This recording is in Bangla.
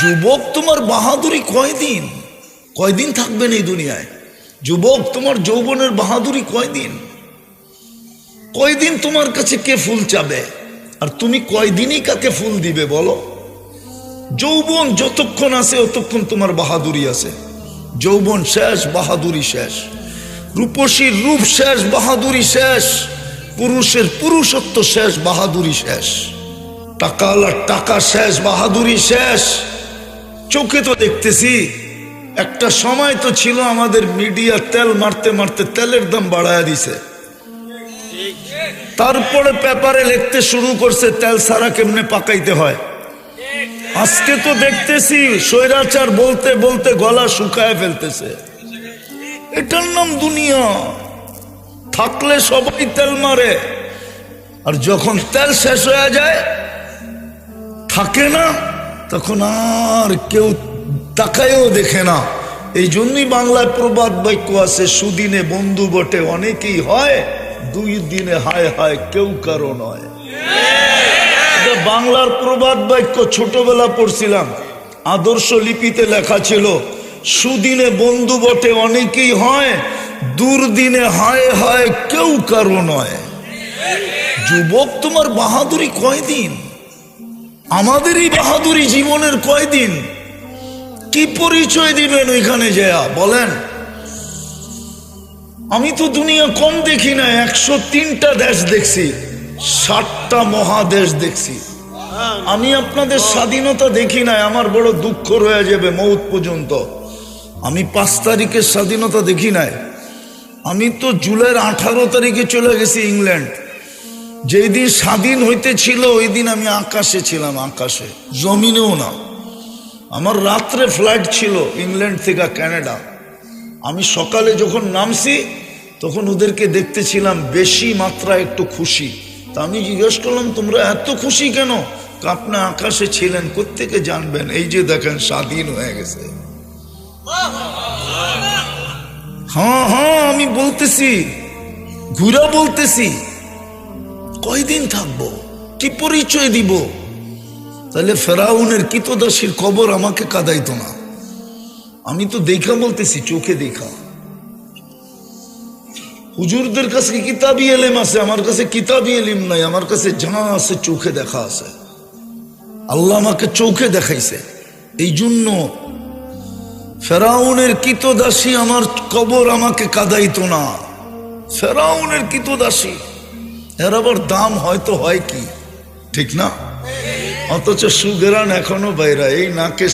যুবক তোমার বাহাদুরি কয়দিন, কয়দিন থাকবেন এই দুনিয়ায়? যুবক তোমার যৌবনের বাহাদুরি কয়দিন? কয়দিন তোমার কাছে কে ফুল চাবে, আর তুমি কয়দিনই কাকে ফুল দিবে বলো? যৌবন যতক্ষণ আছে ততক্ষণ তোমার বাহাদুরি আছে। যৌবন শেষ, বাহাদুরি শেষ। রূপসীর রূপ শেষ, বাহাদুরি শেষ। পুরুষের পুরুষত্ব শেষ, বাহাদুরি শেষ। টাকাওয়ালার টাকা শেষ, বাহাদুরি শেষ। চোখে তো দেখতেছি, একটা সময় তো ছিল আমাদের মিডিয়া তেল মারতে মারতে তেলের দাম বাড়ায় দিছে, তারপরে পেপারে লিখতে শুরু করছে তেল সারা কেমনে পাকাইতে হয়। আজকে তো দেখতেছি স্বৈরাচার বলতে বলতে গলা শুকায় ফেলতেছে। এটার নাম দুনিয়া। থাকলে সবাই তেল মারে, আর যখন তেল শেষ হয়ে যায়, থাকে না, তখন আর কেউ তাকায়ও দেখে না। এই জন্যই বাংলায় প্রবাদ বাক্য আছে, সুদিনে বন্ধু বটে অনেকেই হয়, দুই দিনে হায় হায় কেউ কারো নয়। বাংলার প্রবাদ বাক্য ছোটবেলা পড়ছিলাম, আদর্শ লিপিতে লেখা ছিল, সুদিনে বন্ধু বটে অনেকেই হয়, দুর্দিনে হায় হায় কেউ কারো নয়। যুবক তোমার বাহাদুরি কয়দিন? আমাদের এই বাহাদুরি জীবনের কয়দিন? কি পরিচয় দিবেন ওইখানে যায়া বলেন? আমি তো দুনিয়া কম দেখি না, 103টা দেশ দেখছি, 60টা মহাদেশ দেখছি। আমি আপনাদের স্বাধীনতা দেখি নাই, আমার বড় দুঃখ রয়ে যাবে মৌত পর্যন্ত। আমি 5 তারিখের স্বাধীনতা দেখি নাই। আমি তো জুলাইয়ের 18 তারিখে চলে গেছি ইংল্যান্ড। যেই দিন স্বাধীন হইতে ছিল ওই দিন আমি আকাশে ছিলাম, আকাশে, জমিনেও না। আমার রাত্রে ফ্লাইট ছিল ইংল্যান্ড থেকে কানাডা। আমি সকালে যখন নামছি তখন ওদেরকে দেখতেছিলাম বেশি মাত্রা একটু খুশি। তা আমি জিজ্ঞেস করলাম, তোমরা এত খুশি কেন? আপনি আকাশে ছিলেন, কোত্থেকে জানবেন? এই যে দেখেন স্বাধীন হয়ে গেছে। হ্যাঁ হ্যাঁ, আমি বলতেছি, ঘুরা বলতেছি, কয়দিন থাকবো, কি পরিচয় দিব? তাহলে ফেরাউনের কিতদাসীর কবর আমাকে কাঁদাইতো না। আমি তো দেখা বলতেছি, চোখে দেখা। হুজুরদের কাছে কিতাবি এলেম আছে, আমার কাছে কিতাবি এলিম নাই। আমার কাছে যা আছে চোখে দেখা আছে। আল্লাহ আমাকে চোখে দেখাইছে। এই জন্য ফেরাউনের কিতদাসী আমার কবর আমাকে কাঁদাইতো না। ফেরাউনের কিতদাসী, এর আবার দাম হয়তো হয় কি, ঠিক না? অথচ সুগেরান এখনো বাইরা, এই নাকে